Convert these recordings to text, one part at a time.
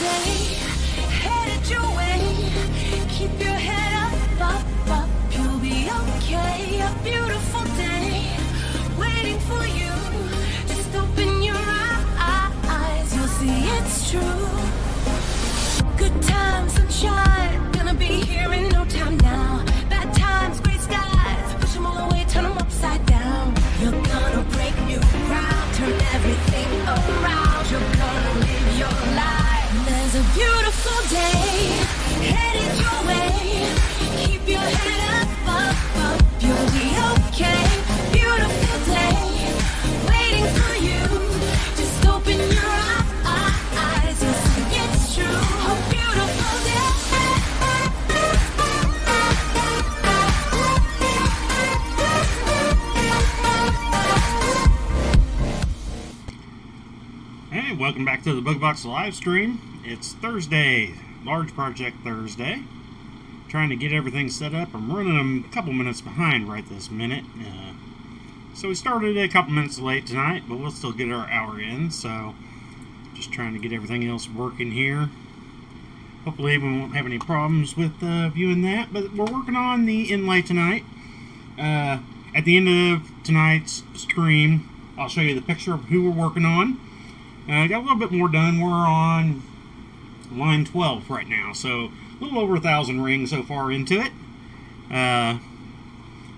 day headed your way. Keep your head up, you'll be okay. A beautiful day waiting for you. Just open your eyes, you'll see it's true. Good times, sunshine, gonna be here in no time now. Bad times, gray skies, push them all away, turn them upside down. You're gonna break new ground, turn everything around. You're gonna live your life. There's a beautiful day headed your way. Keep your head up, you'll be okay. Beautiful day waiting for you. Just open your eyes, you'll see it's true. A beautiful day. Hey, welcome back to the Booga Box live stream. It's Thursday, large project Thursday. Trying to get everything set up. I'm running a couple minutes behind right this minute. So we started a couple minutes late tonight, but we'll still get our hour in. So just trying to get everything else working here. Hopefully we won't have any problems with viewing that. But we're working on the inlay tonight. At the end of tonight's stream, I'll show you the picture of who we're working on. Got a little bit more done. We're on line 12 right now, so a little over 1,000 rings so far into it.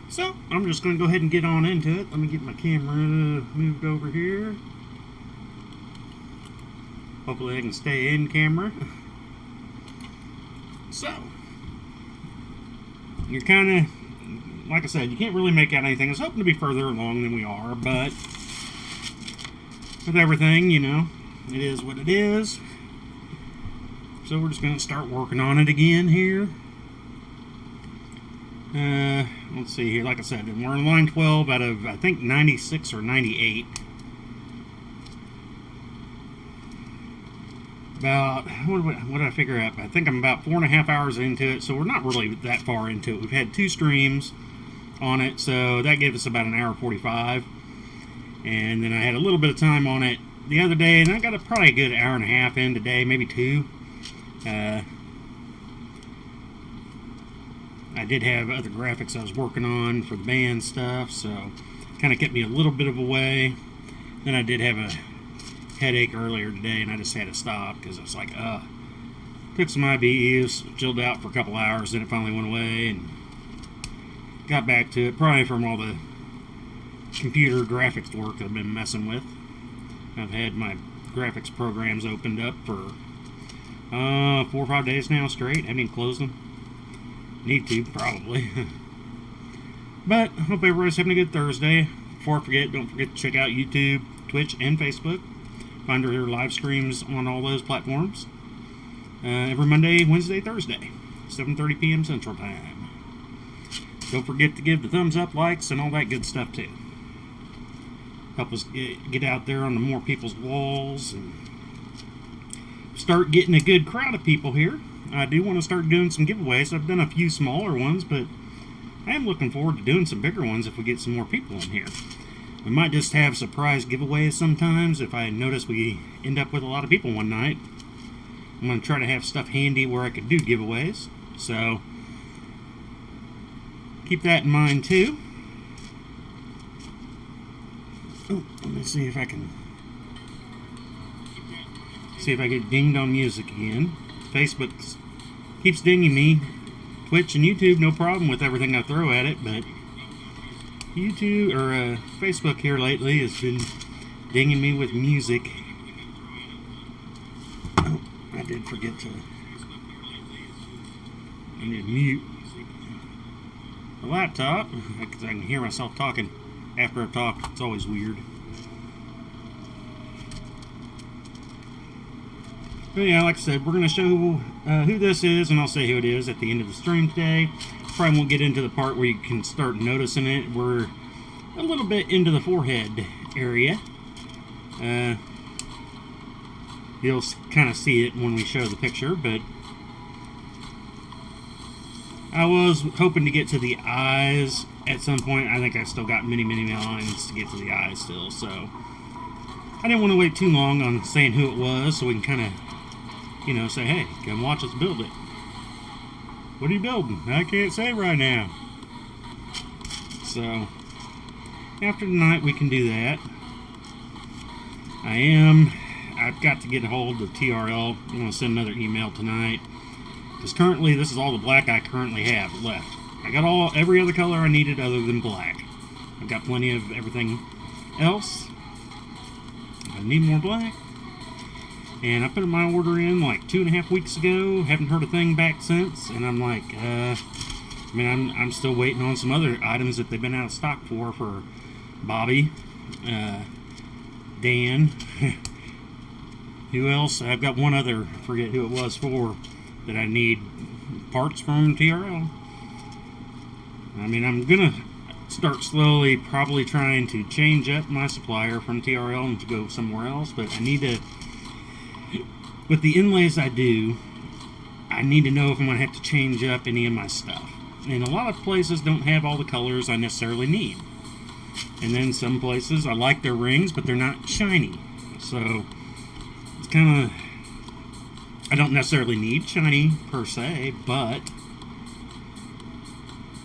So I'm just going to go ahead and get on into it. Let me get my camera moved over here. Hopefully I can stay in camera. So you're kind of, like I said, you can't really make out anything. I was hoping to be further along than we are, but with everything, you know, it is what it is. So we're just going to start working on it again here. Let's see here. Like I said, we're on line 12 out of, I think, 96 or 98. About, what did I figure out? I think I'm about 4.5 hours into it, so we're not really that far into it. We've had 2 streams on it, so that gave us about an hour 45. And then I had a little bit of time on it the other day, and I got probably a good hour and a half in today, maybe 2. I did have other graphics I was working on for the band stuff, so kind of kept me a little bit of a way. Then I did have a headache earlier today, and I just had to stop because I was like, took some IBUs, chilled out for a couple hours, then it finally went away, and got back to it, probably from all the computer graphics work I've been messing with. I've had my graphics programs opened up for 4 or 5 days now straight. Haven't even closed them. Need to, probably. But I hope everybody's having a good Thursday. Before I forget, don't forget to check out YouTube, Twitch, and Facebook. Find our live streams on all those platforms. Every Monday, Wednesday, Thursday, 7:30 p.m. Central Time. Don't forget to give the thumbs up, likes, and all that good stuff too. Help us get out there on the more people's walls and start getting a good crowd of people here. I do want to start doing some giveaways. I've done a few smaller ones, but I am looking forward to doing some bigger ones if we get some more people in here. We might just have surprise giveaways sometimes if I notice we end up with a lot of people one night. I'm going to try to have stuff handy where I could do giveaways. So keep that in mind too. Oh, let me see if I can get dinged on music again. Facebook keeps dinging me. Twitch and YouTube, no problem with everything I throw at it, but YouTube or Facebook here lately has been dinging me with music. Oh, I did forget to. I need to mute the laptop because I can hear myself talking after I've talked. It's always weird. But yeah, like I said, we're going to show who this is, and I'll say who it is at the end of the stream today. Probably won't get into the part where you can start noticing it. We're a little bit into the forehead area. You'll kind of see it when we show the picture, but I was hoping to get to the eyes at some point. I think I still got many lines to get to the eyes still, so I didn't want to wait too long on saying who it was, so we can kind of say, hey, come watch us build it. What are you building? I can't say right now. So, after tonight we can do that. I've got to get a hold of TRL. I'm going to send another email tonight. Because currently, this is all the black I currently have left. I got every other color I needed other than black. I've got plenty of everything else. I need more black. And I put my order in like 2.5 weeks ago. Haven't heard a thing back since. And I'm like, I'm still waiting on some other items that they've been out of stock for Bobby, Dan. Who else? I've got one other, forget who it was for, that I need parts from TRL. I'm gonna start slowly probably trying to change up my supplier from TRL and to go somewhere else, but I need to, with the inlays I do, I need to know if I'm gonna have to change up any of my stuff. And a lot of places don't have all the colors I necessarily need. And then some places I like their rings, but they're not shiny. So it's kind of, I don't necessarily need shiny per se, but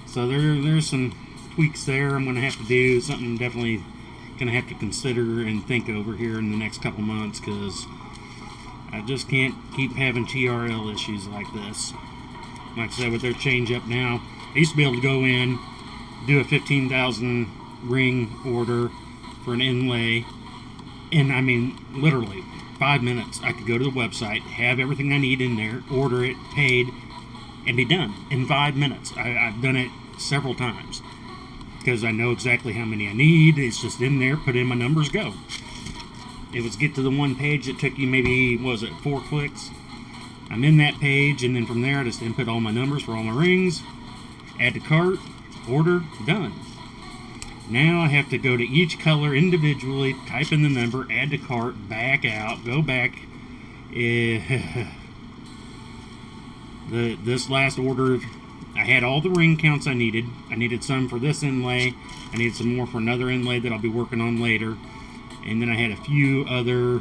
so there's some tweaks there I'm going to have to do. Something I'm definitely going to have to consider and think over here in the next couple months, because I just can't keep having TRL issues like this. Like I said, with their change up now, I used to be able to go in, do a 15,000 ring order for an inlay, and literally 5 minutes I could go to the website, have everything I need in there, order it, paid, and be done in 5 minutes. I've done it several times because I know exactly how many I need. It's just in there, put in my numbers, go. It was get to the one page that took you maybe, 4 clicks. I'm in that page, and then from there I just input all my numbers for all my rings, add to cart, order, done. Now I have to go to each color individually, type in the number, add to cart, back out, go back. This last order, I had all the ring counts I needed. I needed some for this inlay. I needed some more for another inlay that I'll be working on later. And then I had a few other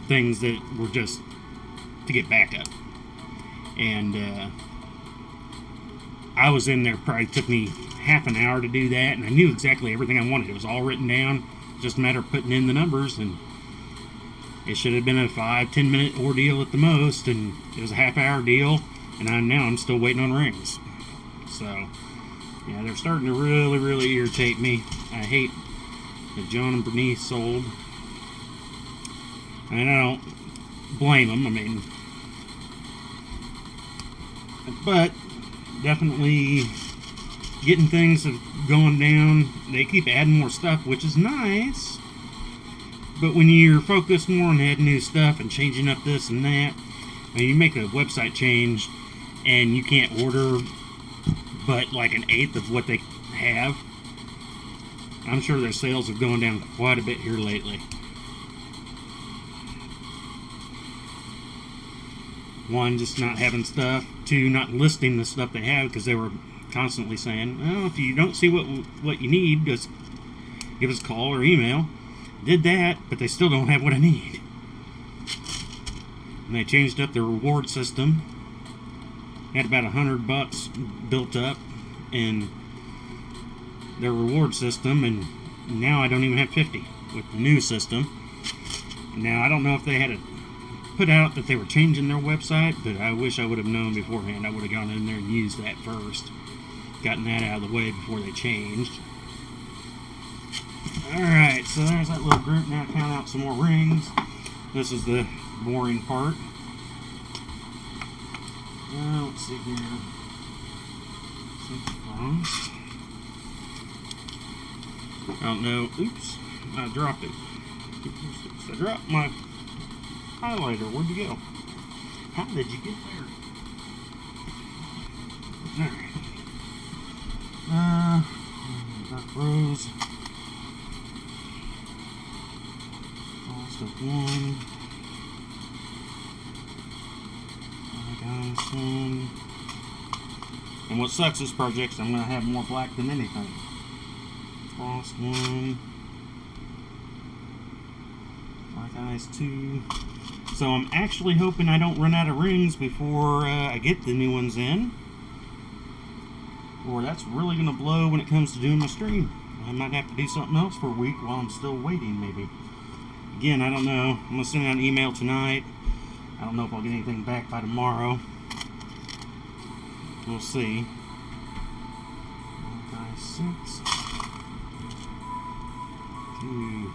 things that were just to get back up. And I was in there, probably took me half an hour to do that, and I knew exactly everything I wanted. It was all written down, just a matter of putting in the numbers, and it should have been a 5-10 minute ordeal at the most, and it was a half-hour deal, and now I'm still waiting on rings. So yeah, they're starting to really irritate me. I hate that John and Bernice sold, and I don't blame them. But definitely getting things have gone down. They keep adding more stuff, which is nice, but when you're focused more on adding new stuff and changing up this and that, you make a website change and you can't order but like 1/8 of what they have. I'm sure their sales have gone down quite a bit here lately. One, just not having stuff. Two, not listing the stuff they have, because they were constantly saying, well, if you don't see what you need, just give us a call or email. Did that, but they still don't have what I need. And they changed up their reward system. Had about $100 built up in their reward system, and now I don't even have 50 with the new system. Now, I don't know if they had put out that they were changing their website, but I wish I would have known beforehand. I would have gone in there and used that first, gotten that out of the way before they changed. Alright, so there's that little group. Now count out some more rings. This is the boring part. Let's see here. I don't know. Oops, I dropped it. I dropped my highlighter. Where'd you go? How did you get there? Alright. Dark rose. Step 1. And what sucks is projects, I'm going to have more black than anything. Frost 1. Black eyes 2. So I'm actually hoping I don't run out of rings before I get the new ones in, or that's really going to blow when it comes to doing my stream. I might have to do something else for a week while I'm still waiting, maybe. Again, I don't know. I'm going to send out an email tonight. I don't know if I'll get anything back by tomorrow. We'll see. 1, 5, 6. 2.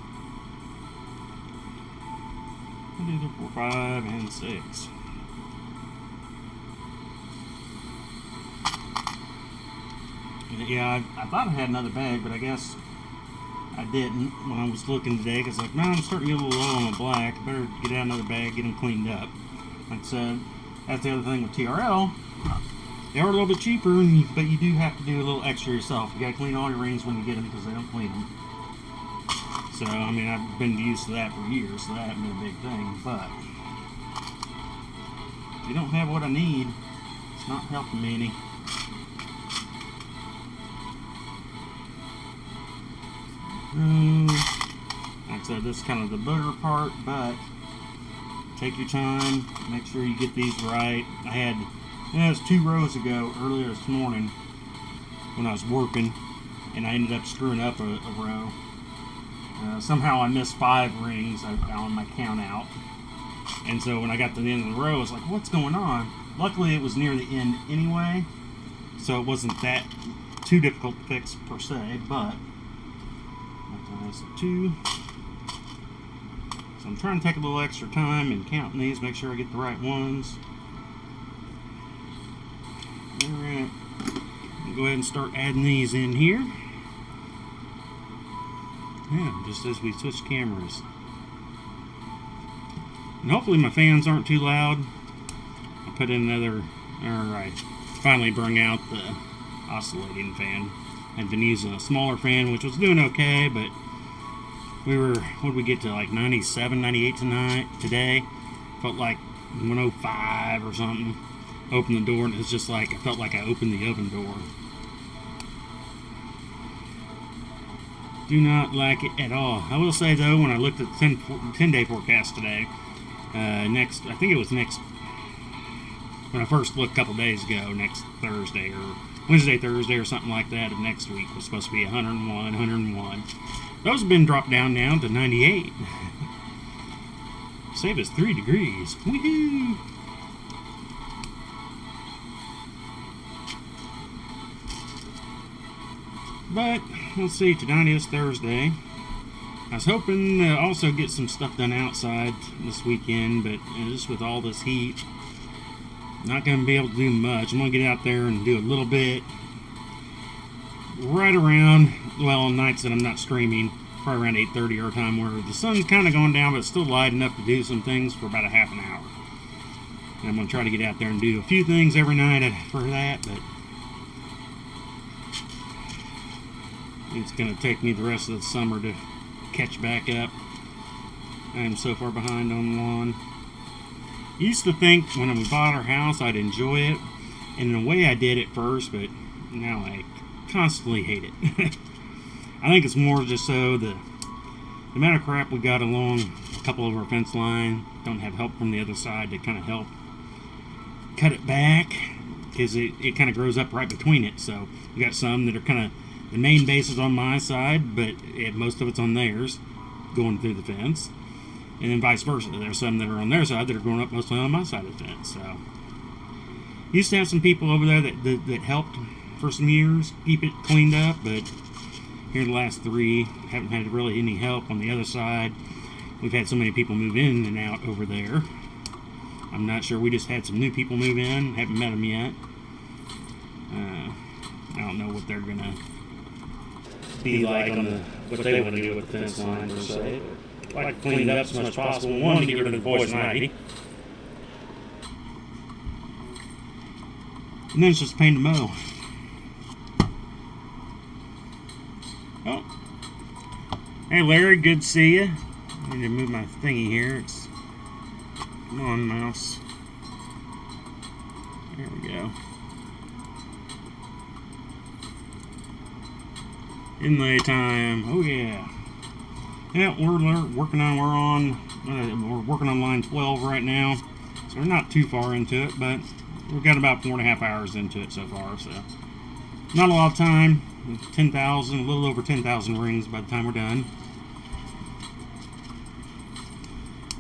4, 5, and 6. Yeah, I thought I had another bag, but I guess I didn't when I was looking today, because like, man, I'm starting to get a little low on the black. I better get out another bag, get them cleaned up. Like I said, that's the other thing with TRL. They are a little bit cheaper, but you do have to do a little extra yourself. You gotta clean all your rings when you get them, because they don't clean them. So, I mean, I've been used to that for years, so that hasn't been a big thing. But if you don't have what I need, it's not helping me any. Like I said, this is kind of the booger part, but take your time, make sure you get these right. I had, it was 2 rows ago earlier this morning when I was working, and I ended up screwing up a row. Somehow I missed 5 rings on my count out, and so when I got to the end of the row, I was like, what's going on? Luckily it was near the end anyway, so it wasn't that too difficult to fix per se, but that's a 2. So I'm trying to take a little extra time and counting these, make sure I get the right ones. Alright, go ahead and start adding these in here. Yeah, just as we switch cameras. And hopefully my fans aren't too loud. I put in another, alright, finally bring out the oscillating fan. I'd been using a smaller fan, which was doing okay, but we were, what did we get to, like 97, 98 today? Felt like 105 or something. Opened the door and it's just like, I felt like I opened the oven door. Do not like it at all. I will say though, when I looked at the 10-day forecast today, I think it was when I first looked a couple days ago, next Thursday or Wednesday, Thursday or something like that of next week was supposed to be 101, 101. Those have been dropped down now to 98. Save us 3 degrees. Woohoo! But, let's see, tonight is Thursday. I was hoping to also get some stuff done outside this weekend, but just with all this heat, not going to be able to do much. I'm going to get out there and do a little bit right around, well, on nights that I'm not streaming, probably around 8:30 our time, where the sun's kind of going down, but it's still light enough to do some things for about a half an hour. And I'm going to try to get out there and do a few things every night for that, but it's going to take me the rest of the summer to catch back up. I am so far behind on the lawn. Used to think when we bought our house I'd enjoy it, and in a way I did at first, but now I constantly hate it. I think it's more just so the amount of crap we got along a couple of our fence line, don't have help from the other side to kind of help cut it back, because it kind of grows up right between it. So we got some that are kind of, the main base is on my side, but most of it's on theirs, going through the fence. And then vice versa. There's some that are on their side that are going up mostly on my side of the fence. So, used to have some people over there that helped for some years keep it cleaned up, but here the last 3 haven't had really any help on the other side. We've had so many people move in and out over there. I'm not sure. We just had some new people move in. Haven't met them yet. I don't know what they're gonna be like on what they want to do with the fence line per se. I'd like to clean it up as much as possible. One, to get rid of the poison ivy. And then it's just a pain to mow. Oh. Hey Larry, good to see you. I need to move my thingy here. Come on, mouse. There we go. Inlay time. Oh yeah. Yeah, we're working on, we're on We're working on line 12 right now, so we're not too far into it, but we've got about 4.5 hours into it so far, so not a lot of time. 10,000, a little over 10,000 rings by the time we're done.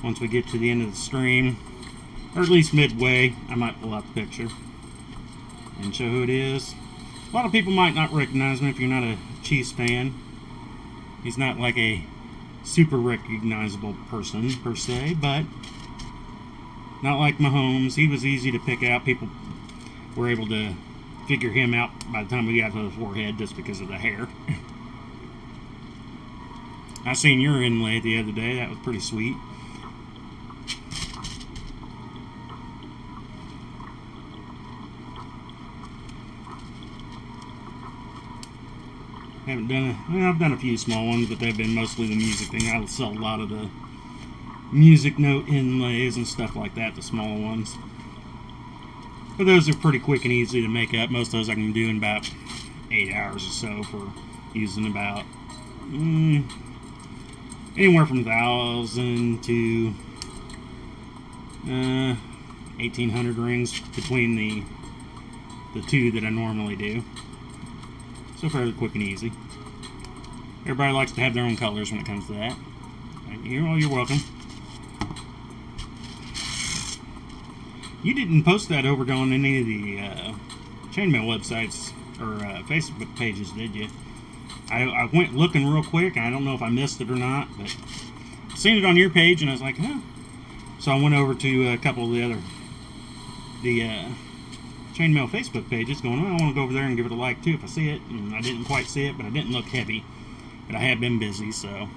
Once we get to the end of the stream, or at least midway, I might pull out the picture and show who it is. A lot of people might not recognize him if you're not a Chiefs fan. He's not like a super recognizable person per se, but not like Mahomes. He was easy to pick out. People were able to figure him out by the time we got to the forehead just because of the hair. I seen your inlay the other day. That was pretty sweet. Haven't done I've done a few small ones, but they've been mostly the music thing. I sell a lot of the music note inlays and stuff like that, the smaller ones. But those are pretty quick and easy to make up. Most of those I can do in about 8 hours or so for using about anywhere from 1,000 to 1,800 rings between the two that I normally do. So fairly quick and easy. Everybody likes to have their own colors when it comes to that. You're welcome. You didn't post that over on any of the chainmail websites or Facebook pages, did you? I went looking real quick. I don't know if I missed it or not, but I seen it on your page, and I was like, huh. So I went over to a couple of the chainmail Facebook pages going, well, I want to go over there and give it a like too if I see it. And I didn't quite see it, but I didn't look heavy. But I have been busy, so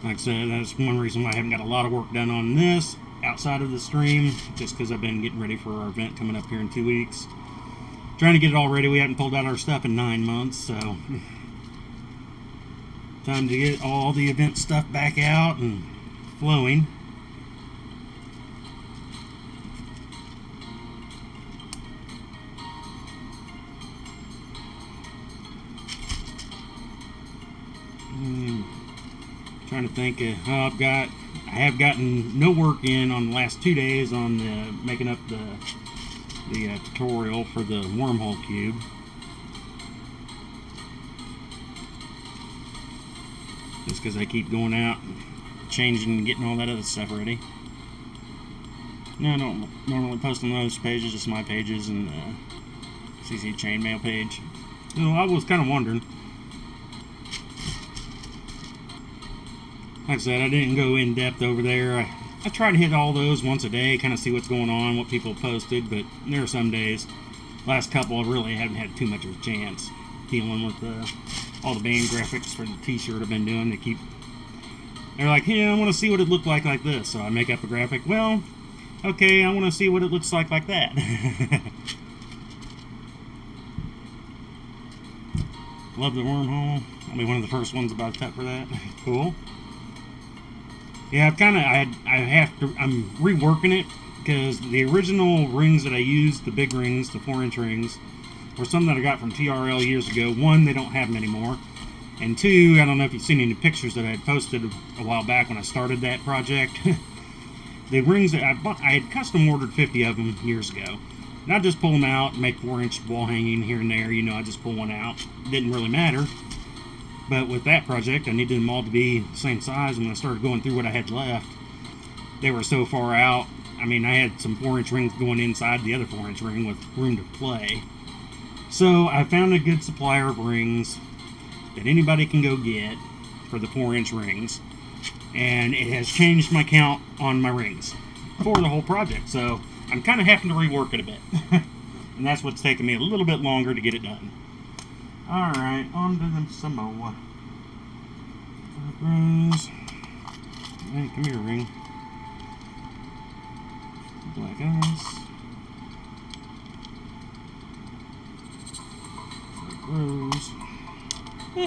like I said, that's one reason why I haven't got a lot of work done on this outside of the stream, just because I've been getting ready for our event coming up here in 2 weeks. Trying to get it all ready. We haven't pulled out our stuff in 9 months, so time to get all the event stuff back out and flowing. Trying to think. I have gotten no work in on the last 2 days on making up the tutorial for the wormhole cube. Just because I keep going out, changing, and getting all that other stuff ready. No, I don't normally post on those pages, just my pages and the CC Chainmail page. So I was kind of wondering. Like I said, I didn't go in depth over there. I try to hit all those once a day, kind of see what's going on, what people posted, but there are some days, last couple, I really haven't had too much of a chance dealing with all the band graphics for the t-shirt I've been doing. They're like, yeah, I want to see what it looked like this. So I make up a graphic. Well, okay, I want to see what it looks like that. Love the wormhole. I'll be one of the first ones about to tap for that. Cool. Yeah, I'm reworking it because the original rings that I used, the big rings, the 4-inch rings, were some that I got from TRL years ago. One, they don't have them anymore. And two, I don't know if you've seen any pictures that I had posted a while back when I started that project. The rings that I bought, I had custom ordered 50 of them years ago. And I just pull them out, make 4-inch wall hanging here and there. You know, I just pull one out. Didn't really matter. But with that project, I needed them all to be the same size. And when I started going through what I had left, they were so far out. I mean, I had some 4-inch rings going inside the other 4-inch ring with room to play. So I found a good supplier of rings that anybody can go get for the 4-inch rings. And it has changed my count on my rings for the whole project. So I'm kind of having to rework it a bit. And that's what's taking me a little bit longer to get it done. Alright, on to the Samoa. Rose. Hey, come here, ring. Black ice. Rose. Stay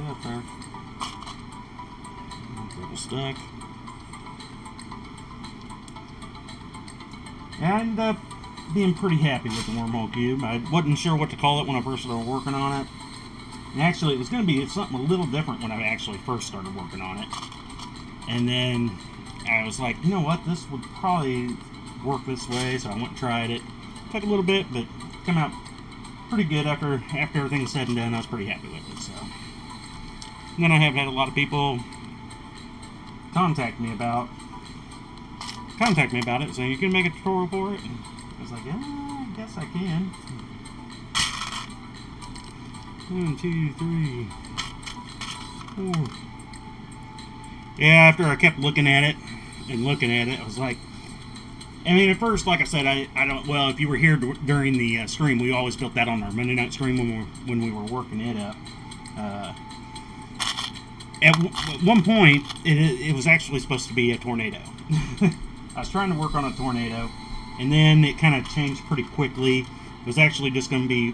up there. Double stack. I ended up being pretty happy with the wormhole cube. I wasn't sure what to call it when I first started working on it. And actually, it was going to be something a little different when I actually first started working on it. And then I was like, you know what, this would probably work this way, so I went and tried it. Took a little bit, but came out pretty good after everything's said and done. I was pretty happy with it. So, and then I have had a lot of people contact me about it. So you can make a tutorial for it. And I was like, yeah, I guess I can. 1, 2, 3, 4. Yeah, after I kept looking at it, I was like, I mean, at first, like I said, I don't. Well, if you were here during the stream, we always built that on our Monday night stream when we were working it up. At one point, it was actually supposed to be a tornado. I was trying to work on a tornado, and then it kind of changed pretty quickly. It was actually just going to be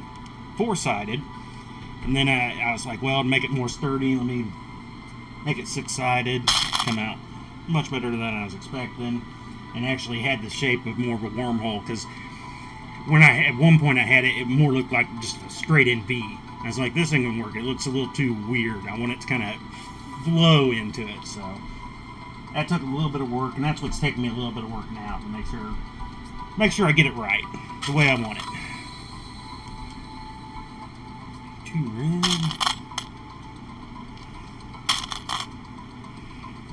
4-sided, and then I was like, well, to make it more sturdy, let me make it 6-sided. Come out much better than I was expecting, and actually had the shape of more of a wormhole, because when at one point I had it more looked like just a straight-in V. I was like, this ain't gonna work. It looks a little too weird. I want it to kind of flow into it. So that took a little bit of work, and that's what's taking me a little bit of work now to make sure I get it right the way I want it. Too red.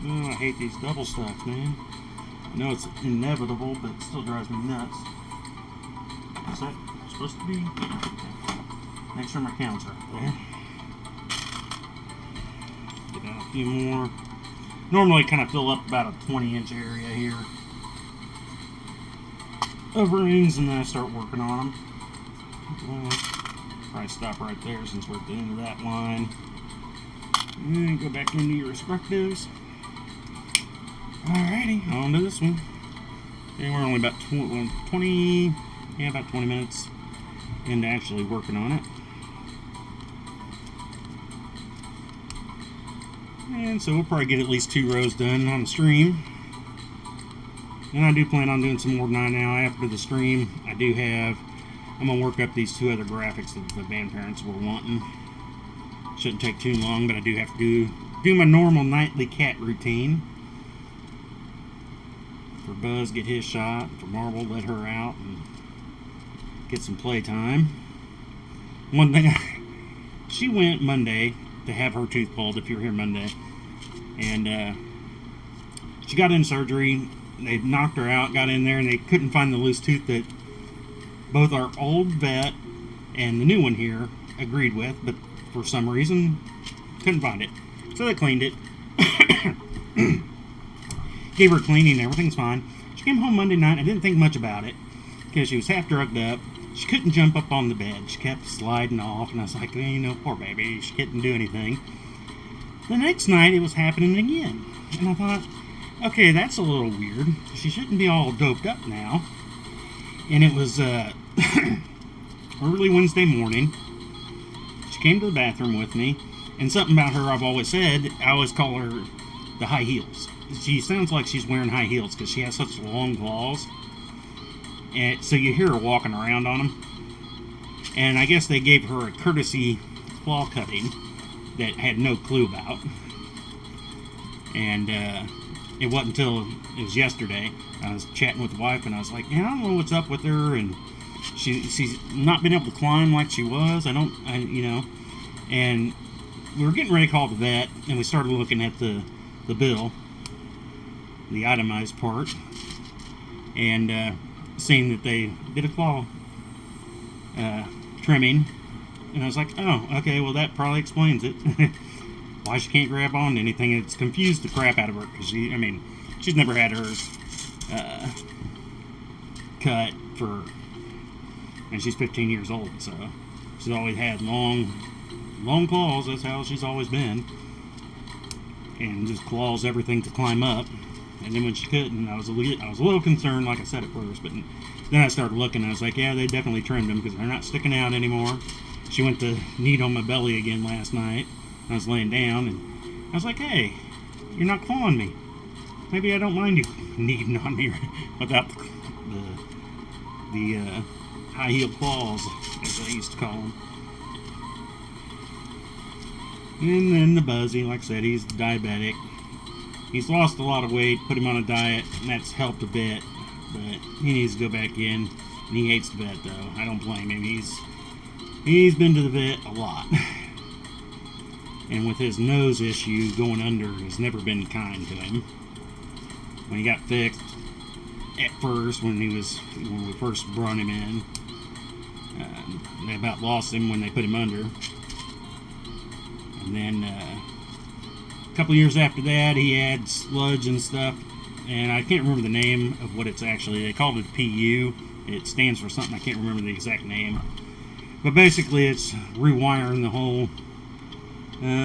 Oh, I hate these double stacks, man. I know it's inevitable, but it still drives me nuts. What's that supposed to be? Make sure my count's right there. Get out a few more. Normally kind of fill up about a 20-inch area here of rings, and then I start working on them. Probably stop right there since we're at the end of that line. And go back into your respectives. Alrighty, on to this one. And we're only about 20 minutes into actually working on it. And so we'll probably get at least 2 rows done on the stream. And I do plan on doing some more than that now after the stream. I'm going to work up these 2 other graphics that the band parents were wanting. Shouldn't take too long, but I do have to do my normal nightly cat routine. For Buzz, get his shot. For Marble, let her out and get some playtime. One thing, she went Monday to have her tooth pulled, if you were here Monday. And she got in surgery. They knocked her out, got in there, and they couldn't find the loose tooth that both our old vet and the new one here agreed with, but for some reason couldn't find it. So they cleaned it. Gave her a cleaning, everything's fine. She came home Monday night. I didn't think much about it because she was half drugged up. She couldn't jump up on the bed. She kept sliding off, and I was like, well, you know, poor baby. She couldn't do anything. The next night, it was happening again. And I thought, okay, that's a little weird. She shouldn't be all doped up now. And it was early Wednesday morning. She came to the bathroom with me, and something about her I've always said, I always call her the high heels. She sounds like she's wearing high heels because she has such long claws. And so you hear her walking around on them. And I guess they gave her a courtesy claw cutting that had no clue about. And it wasn't until it was yesterday. I was chatting with the wife, and I was like, yeah, I don't know what's up with her. And she's not been able to climb like she was. You know. And we were getting ready to call the vet, and we started looking at the bill, the itemized part, and seeing that they did a claw trimming. And I was like, oh, okay, well, that probably explains it. Why she can't grab on to anything. It's confused the crap out of her, because she's never had hers cut for, and she's 15 years old, so she's always had long claws. That's how she's always been, and just claws everything to climb up. And then when she couldn't, I was a little concerned, like I said at first, but then I started looking, and I was like, yeah, they definitely trimmed them because they're not sticking out anymore. She went to knead on my belly again last night. I was laying down, and I was like, hey, you're not clawing me. Maybe I don't mind you kneading on me without the high heel claws, as I used to call them. And then the Buzzy, like I said, he's diabetic. He's lost a lot of weight, put him on a diet, and that's helped a bit. But he needs to go back in. And he hates the vet, though. I don't blame him. He's been to the vet a lot. And with his nose issue, going under has never been kind to him. When he got fixed, at first, when we first brought him in, they about lost him when they put him under. And then a couple years after that, he had sludge and stuff, and I can't remember the name of what it's actually. They called it PU. It stands for something. I can't remember the exact name. But basically, it's rewiring the whole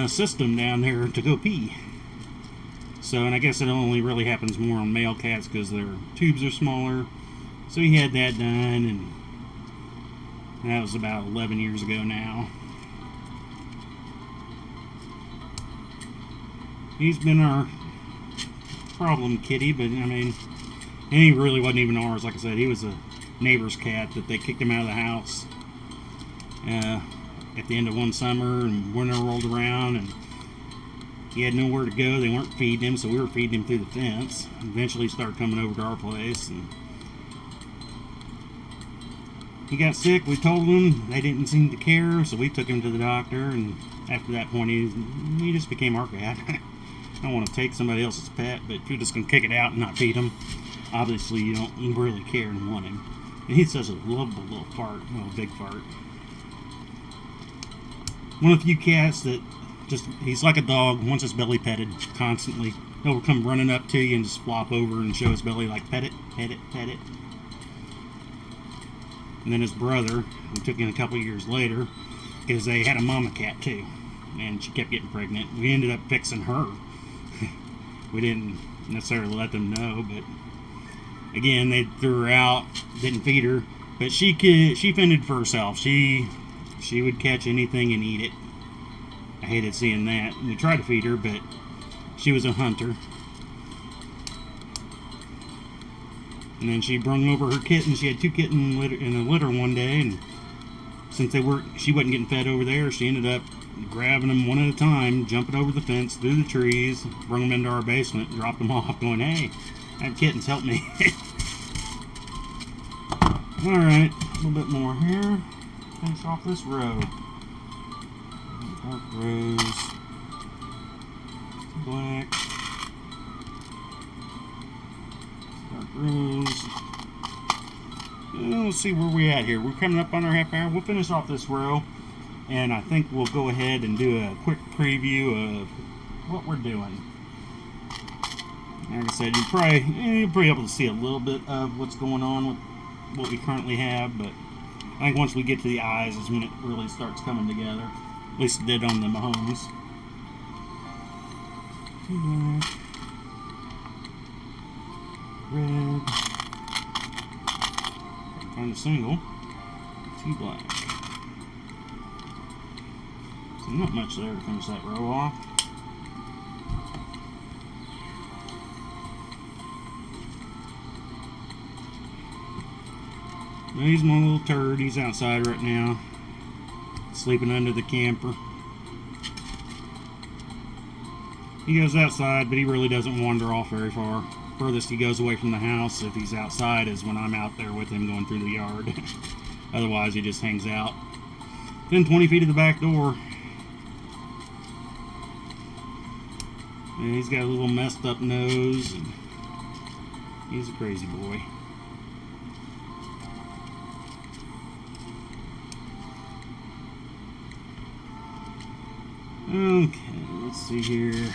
system down there to go pee. So, and I guess it only really happens more on male cats because their tubes are smaller. So he had that done, and that was about 11 years ago now. He's been our problem kitty, but I mean, and he really wasn't even ours. Like I said, he was a neighbor's cat that they kicked him out of the house at the end of one summer, and winter rolled around, and he had nowhere to go. They weren't feeding him, so we were feeding him through the fence. Eventually, he started coming over to our place, and he got sick. We told him. They didn't seem to care, so we took him to the doctor, and after that point, he just became our cat. I don't want to take somebody else's pet, but if you're just going to kick it out and not feed him, obviously you don't really care and want him. And he's such a lovable little fart, big fart. One of the few cats that he's like a dog, wants his belly petted constantly. He'll come running up to you and just flop over and show his belly like, pet it, pet it, pet it. And then his brother, we took in a couple years later, because they had a mama cat too, and she kept getting pregnant. We ended up fixing her. We didn't necessarily let them know, but again, they threw her out, didn't feed her, but she fended for herself. She would catch anything and eat it. I hated seeing that. We tried to feed her, but she was a hunter. And then she brung over her kittens. She had 2 kittens in a litter one day, and since she wasn't getting fed over there, she ended up grabbing them one at a time, jumping over the fence, through the trees, brought them into our basement, dropped them off, going, "Hey, I have kittens, help me." Alright, a little bit more here. Finish off this row. Dark rose, black, dark rose. Let's see where we're at here. We're coming up on our half hour. We'll finish off this row, and I think we'll go ahead and do a quick preview of what we're doing. Like I said, you'll probably be able to see a little bit of what's going on with what we currently have, but I think once we get to the eyes is when it really starts coming together. At least it did on the Mahomes. Red. Find a single. 2 black. So not much there to finish that row off. Now he's my little turd. He's outside right now, sleeping under the camper. He goes outside, but he really doesn't wander off very far. Furthest he goes away from the house, if he's outside, is when I'm out there with him going through the yard. Otherwise, he just hangs out. Then 20 feet to the back door. And he's got a little messed up nose. And he's a crazy boy. Okay, let's see here.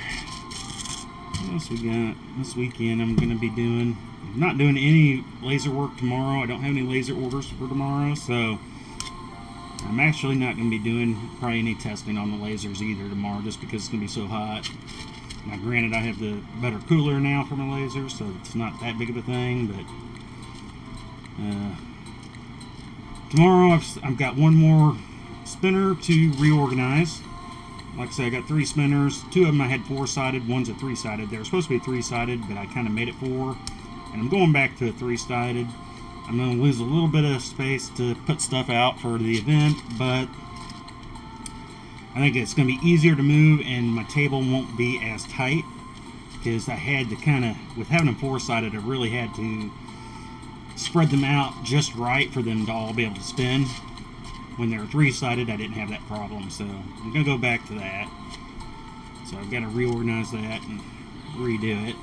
What else we got this weekend? I'm going to be not doing any laser work tomorrow. I don't have any laser orders for tomorrow, so I'm actually not going to be doing probably any testing on the lasers either tomorrow, just because it's going to be so hot. Now, granted, I have the better cooler now for my lasers, so it's not that big of a thing, but tomorrow I've got one more spinner to reorganize. Like I said, I got 3 spinners. 2 of them I had 4-sided. One's a 3-sided. They were supposed to be 3-sided, but I kind of made it 4. And I'm going back to a 3-sided. I'm going to lose a little bit of space to put stuff out for the event, but I think it's going to be easier to move, and my table won't be as tight, because I had to kind of, with having them four-sided, I really had to spread them out just right for them to all be able to spin. When they were three-sided, I didn't have that problem, so I'm going to go back to that. So I've got to reorganize that and redo it.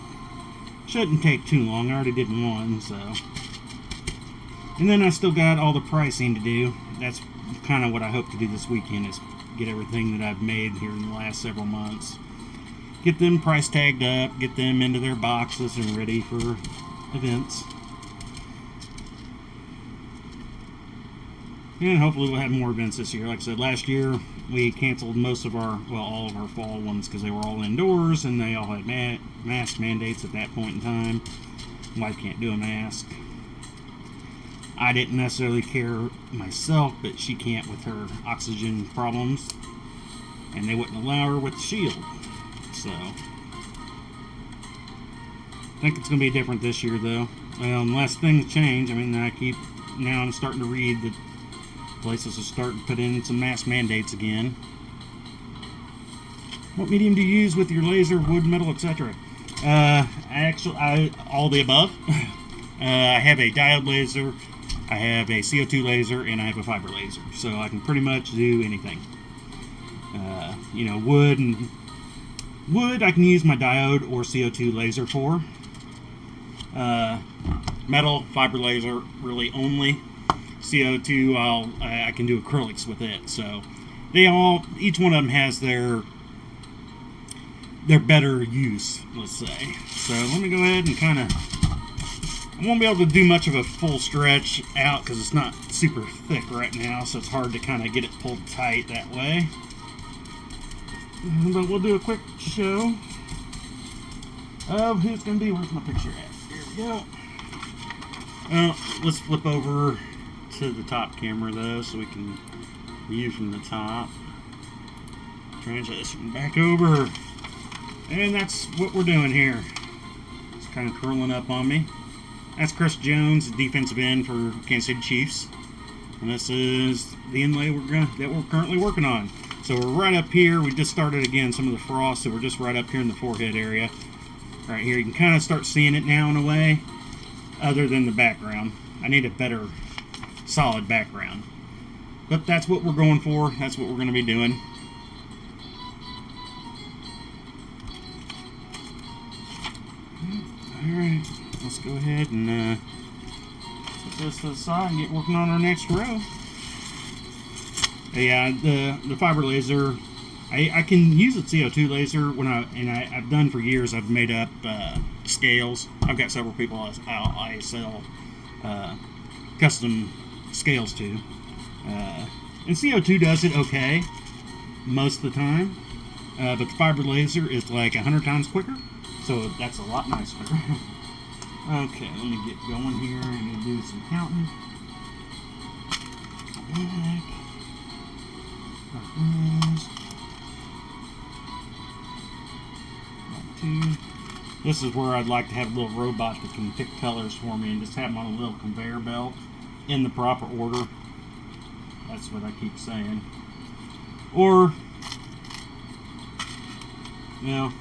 Shouldn't take too long. I already did one, so. And then I still got all the pricing to do. That's kind of what I hope to do this weekend, is get everything that I've made here in the last several months. Get them price tagged up, get them into their boxes and ready for events. And hopefully we'll have more events this year. Like I said, last year we canceled most of our, well, all of our fall ones because they were all indoors and they all had mask mandates at that point in time. Wife can't do a mask. I didn't necessarily care myself, but she can't with her oxygen problems. And they wouldn't allow her with the shield. So, I think it's going to be different this year, though. Well, unless things change. I mean, now I'm starting to read that places are starting to put in some mask mandates again. What medium do you use with your laser, wood, metal, etc.? All the above. I have a diode laser, I have a CO2 laser, and I have a fiber laser. So I can pretty much do anything. Wood I can use my diode or CO2 laser for. Metal, fiber laser, really only. CO2, I can do acrylics with it. So each one of them has their better use, let's say. So let me go ahead and kind of, I won't be able to do much of a full stretch out because it's not super thick right now, so it's hard to kind of get it pulled tight that way. But we'll do a quick show of who's going to be. Where's my picture at? Here we go. Well, let's flip over to the top camera though, so we can view from the top. Transition back over. And that's what we're doing here. It's kind of curling up on me. That's Chris Jones, defensive end for Kansas City Chiefs. And this is the inlay that we're currently working on. So we're right up here. We just started again some of the frost, so we're just right up here in the forehead area. Right here, you can kind of start seeing it now in a way, other than the background. I need a better solid background. But that's what we're going for. That's what we're going to be doing. Alright, let's go ahead and put this to the side and get working on our next row. Yeah, the fiber laser, I can use a CO2 laser I've done for years. I've made up scales. I've got several people I sell custom scales to. And CO2 does it okay most of the time, but the fiber laser is like 100 times quicker, so that's a lot nicer. Okay, let me get going here and do some counting. This is where I'd like to have a little robot that can pick colors for me and just have them on a little conveyor belt in the proper order. That's what I keep saying. Or, you know,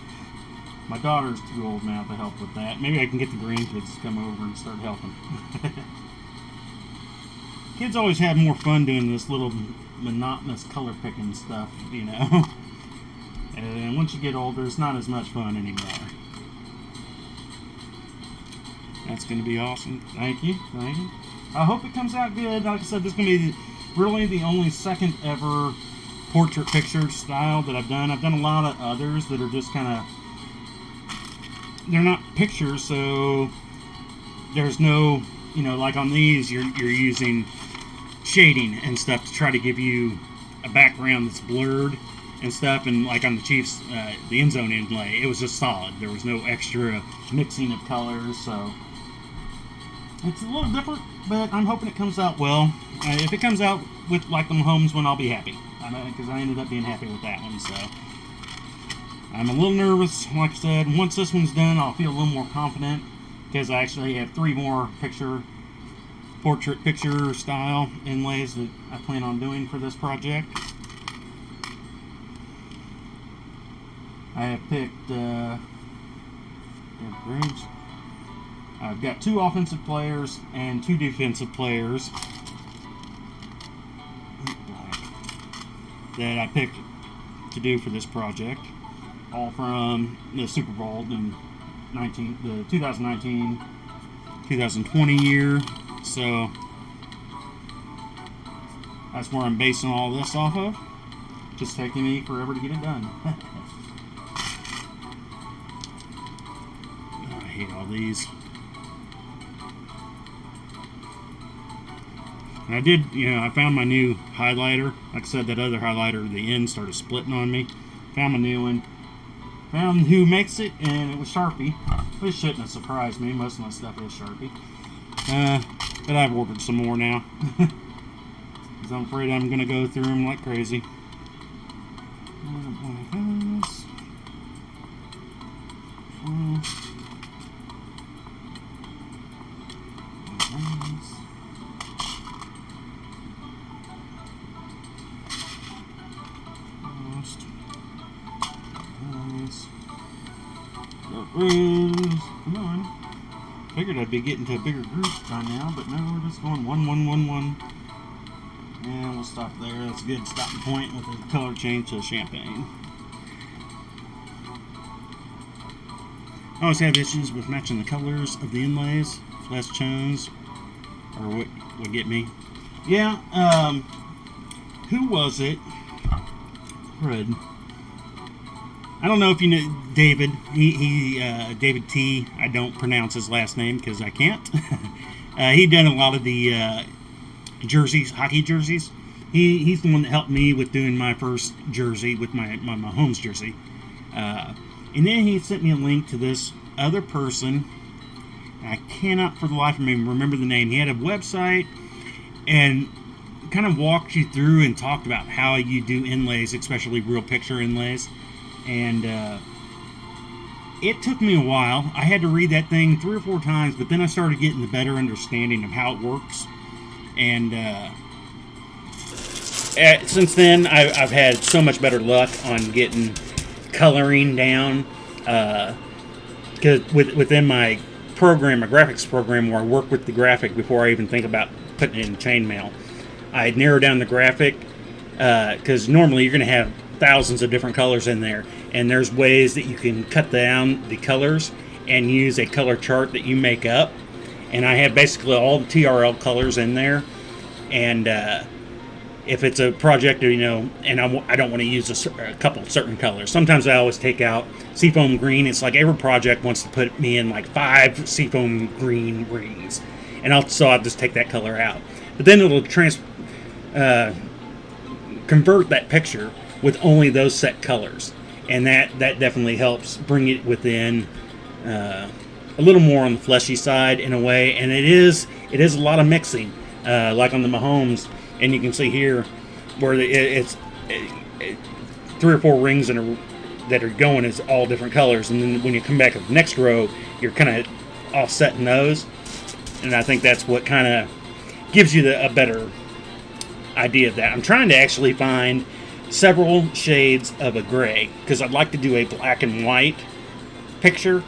my daughter's too old now to help with that. Maybe I can get the grandkids to come over and start helping. Kids always have more fun doing this little monotonous color picking stuff, you know. And once you get older, it's not as much fun anymore. That's going to be awesome. Thank you. Thank you. I hope it comes out good. Like I said, this is going to be really the only second ever portrait picture style that I've done. I've done a lot of others that are just kind of, they're not pictures, so there's no, you know, like on these, you're using shading and stuff to try to give you a background that's blurred and stuff. And like on the Chiefs, the end zone inlay, it was just solid. There was no extra mixing of colors, so it's a little different, but I'm hoping it comes out well. If it comes out with like the Mahomes one, I'll be happy, because I ended up being happy with that one. So I'm a little nervous. Like I said, once this one's done, I'll feel a little more confident, because I actually have 3 more portrait picture style inlays that I plan on doing for this project. I have picked I've got 2 offensive players and 2 defensive players that I picked to do for this project, all from the Super Bowl in the 2019-2020 year. So that's where I'm basing all this off of. Just taking me forever to get it done. I hate all these. And I did, I found my new highlighter. Like I said, that other highlighter, the end started splitting on me. Found my new one. Found who makes it, and it was Sharpie. This shouldn't have surprised me. Most of my stuff is Sharpie. But I've ordered some more now. Because I'm afraid I'm going to go through them like crazy. Come on. Figured I'd be getting to a bigger group by now, but no, we're just going 1, 1, 1, 1. And we'll stop there. That's a good stopping point with the color change to champagne. I always have issues with matching the colors of the inlays, flash tones, or what would get me. Yeah, who was it? Fred. I don't know if you know David. David T. I don't pronounce his last name because I can't. He done a lot of the jerseys, hockey jerseys. He's the one that helped me with doing my first jersey with my Mahomes jersey. And then he sent me a link to this other person. I cannot for the life of me remember the name. He had a website and kind of walked you through and talked about how you do inlays, especially real picture inlays. And it took me a while. I had to read that thing 3 or 4 times, but then I started getting the better understanding of how it works. And since then, I've had so much better luck on getting coloring down. Because within my program, my graphics program, where I work with the graphic before I even think about putting it in chainmail, I narrow down the graphic because normally you're going to have thousands of different colors in there, and there's ways that you can cut down the colors and use a color chart that you make up. And I have basically all the TRL colors in there, and if it's a project, and I don't want to use a couple of certain colors. Sometimes I always take out seafoam green. It's like every project wants to put me in like 5 seafoam green rings, and so I'll just take that color out. But then it'll convert that picture with only those set colors, and that definitely helps bring it within a little more on the fleshy side in a way. And it is a lot of mixing, like on the Mahomes. And you can see here where it's 3 or 4 rings that are going is all different colors. And then when you come back to the next row, you're kind of offsetting those. And I think that's what kind of gives you a better idea of that. I'm trying to actually find several shades of a gray because I'd like to do a black and white picture.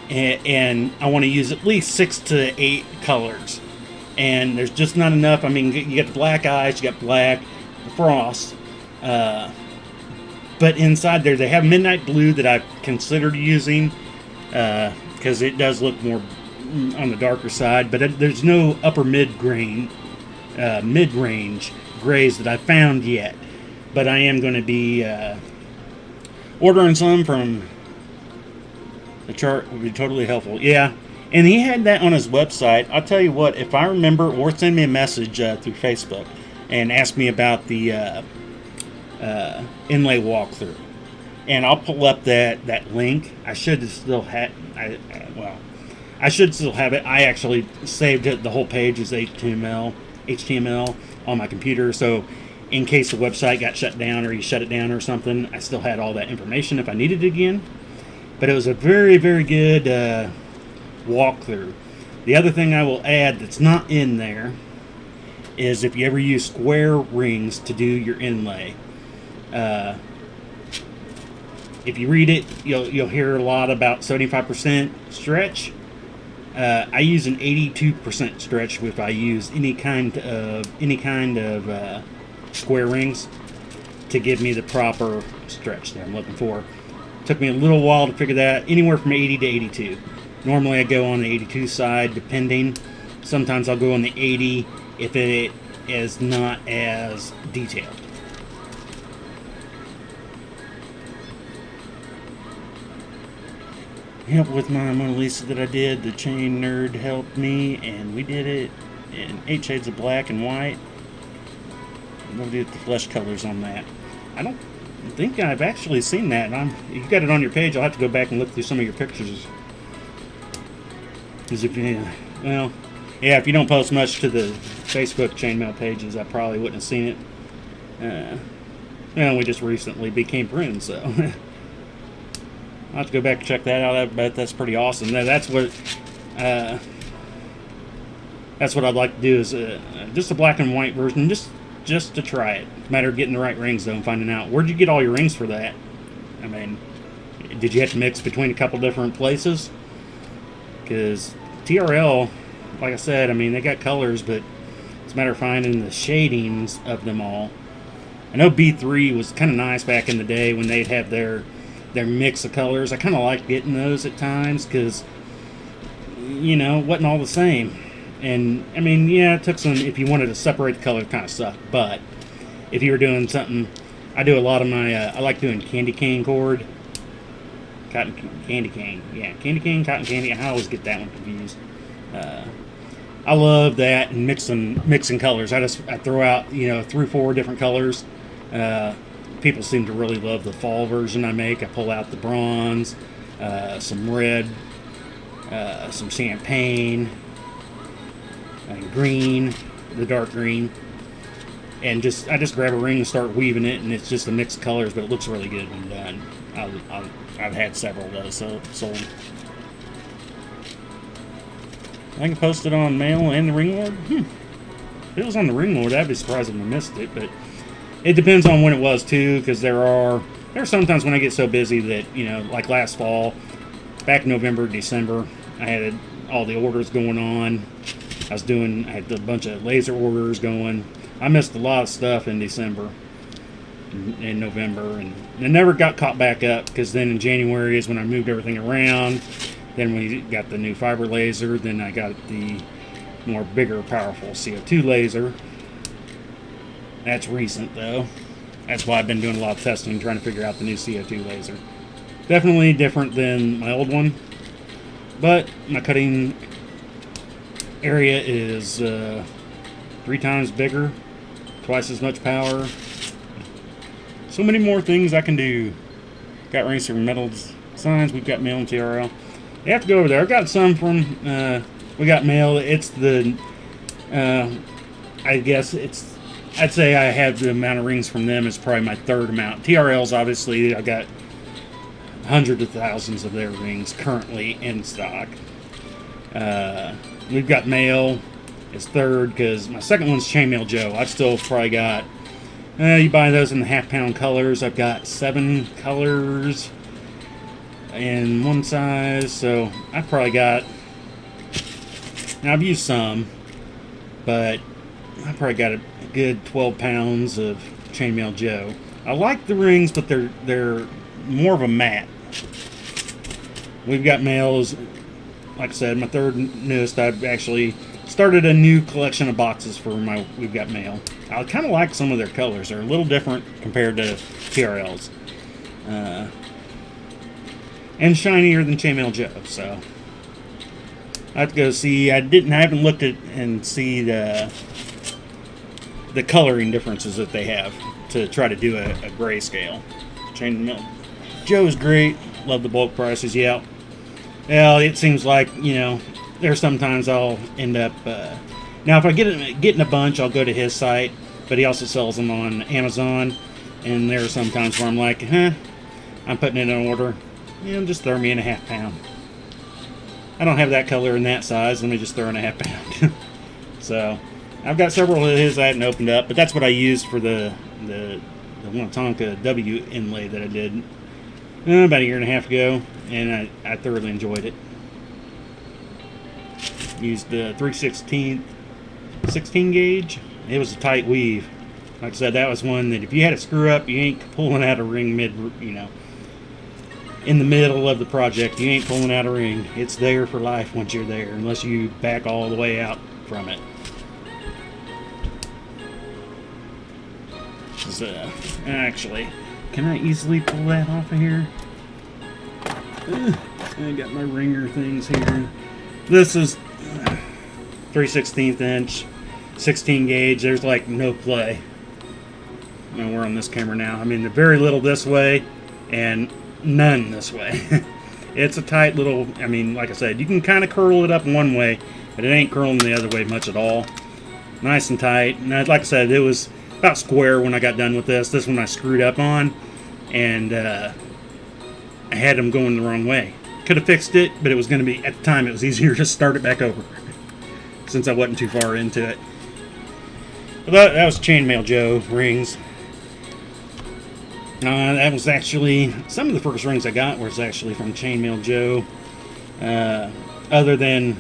And I want to use at least 6 to 8 colors. And there's just not enough. I mean, you got the black eyes, you got black, the frost. But inside there, they have midnight blue that I've considered using because it does look more on the darker side. But there's no upper mid-range grays that I've found yet. But I am going to be ordering some from the chart. Would be totally helpful. Yeah. And he had that on his website. I'll tell you what, if I remember, or send me a message through Facebook and ask me about the inlay walkthrough, and I'll pull up that link. I should still have. I should still have it. I actually saved it. The whole page is HTML on my computer. So in case the website got shut down or you shut it down or something, I still had all that information if I needed it again. But it was a very, very good walkthrough. The other thing I will add that's not in there is if you ever use square rings to do your inlay, if you read it, you'll hear a lot about 75% stretch. I use an 82% stretch if I use any kind of square rings to give me the proper stretch that I'm looking for. Took me a little while to figure that, anywhere from 80 to 82. Normally I go on the 82 side, depending. Sometimes I'll go on the 80 if it is not as detailed. Help with my Mona Lisa that I did. The chain nerd helped me, and we did it in 8 shades of black and white. We'll do the flesh colors on that. I don't think I've actually seen that. You got it on your page. I'll have to go back and look through some of your pictures. Because if if you don't post much to the Facebook chainmail pages, I probably wouldn't have seen it. We just recently became friends, so I'll have to go back and check that out. I bet that's pretty awesome. That's what I'd like to do is just a black and white version, just to try it. It's a matter of getting the right rings, though, and finding out. Where'd you get all your rings for that? I mean, did you have to mix between a couple different places? Because TRL, like I said, I mean, they got colors, but it's a matter of finding the shadings of them all. I know B3 was kind of nice back in the day when they'd have their mix of colors. I kind of liked getting those at times because, it wasn't all the same. And, I mean, yeah, it took some, if you wanted to separate the color, it kind of sucked. But if you were doing something, I do a lot of my, I like doing candy cane cord. Candy cane. Yeah, candy cane, cotton candy. I always get that one confused. I love that and mixing colors. I throw out, 3 or 4 different colors. People seem to really love the fall version I make. I pull out the bronze, some red, some champagne, and green, the dark green, and I just grab a ring and start weaving it, and it's just a mix of colors, but it looks really good when done. I've had several of those sold. I can post it on Mail and the Ring Lord. If it was on the Ring Lord, I'd be surprised if I missed it, but it depends on when it was too, because there are sometimes when I get so busy that, like last fall, back in November, December, I had all the orders going on. I had a bunch of laser orders going. I missed a lot of stuff in December and November, and it never got caught back up, because then in January is when I moved everything around. Then we got the new fiber laser. Then I got the more bigger, powerful CO2 laser. That's recent, though. That's why I've been doing a lot of testing, trying to figure out the new CO2 laser. Definitely different than my old one, but my cutting area is 3 times bigger, twice as much power. So many more things I can do. Got rings from Metal Designs. We've got mail and TRL. You have to go over there. I've got some from, we got mail. It's the, I guess I'd say I have the amount of rings from them is probably my 3rd amount. TRL's obviously, I got hundreds of thousands of their rings currently in stock. We've got mail is 3rd, because my 2nd one's Chainmail Joe. I've still probably got, you buy those in the half-pound colors. I've got 7 colors in one size, so I've probably got, now I've used some, but I probably got a good 12 pounds of Chainmail Joe. I like the rings, but they're more of a matte. We've got mails, like I said, my 3rd newest. I've actually started a new collection of boxes for We've Got Mail. I kind of like some of their colors. They're a little different compared to TRL's. And shinier than Chainmail Joe, so I have to go see. I haven't looked at and see the coloring differences that they have to try to do a grayscale. Chainmail Joe is great. Love the bulk prices. Yeah. Well, it seems like, there's sometimes I'll end up. Now, if I get in a bunch, I'll go to his site, but he also sells them on Amazon. And there are some times where I'm like, I'm putting in an order. Just throw me in a half pound. I don't have that color in that size. Let me just throw in a half pound. So, I've got several of his I haven't opened up, but that's what I used for the Tonka W inlay that I did. about a year and a half ago, and I thoroughly enjoyed it. Used the 3/16 16 gauge. It was a tight weave. Like I said, that was one that if you had a screw up, you ain't pulling out a ring in the middle of the project. You ain't pulling out a ring. It's there for life once you're there, unless you back all the way out from it. So, actually, can I easily pull that off of here? I got my ringer things here. This is 3/16 inch, 16 gauge. There's like no play. And we're on this camera now. I mean, very little this way and none this way. It's a tight little, I mean, like I said, you can kind of curl it up one way, but it ain't curling the other way much at all. Nice and tight. And like I said, it was about square when I got done with this. This one I screwed up on, and I had them going the wrong way. Could have fixed it, but it was going to be, at the time, it was easier to start it back over since I wasn't too far into it. But that was Chainmail Joe rings. That was actually, some of the first rings I got was actually from Chainmail Joe. Other than,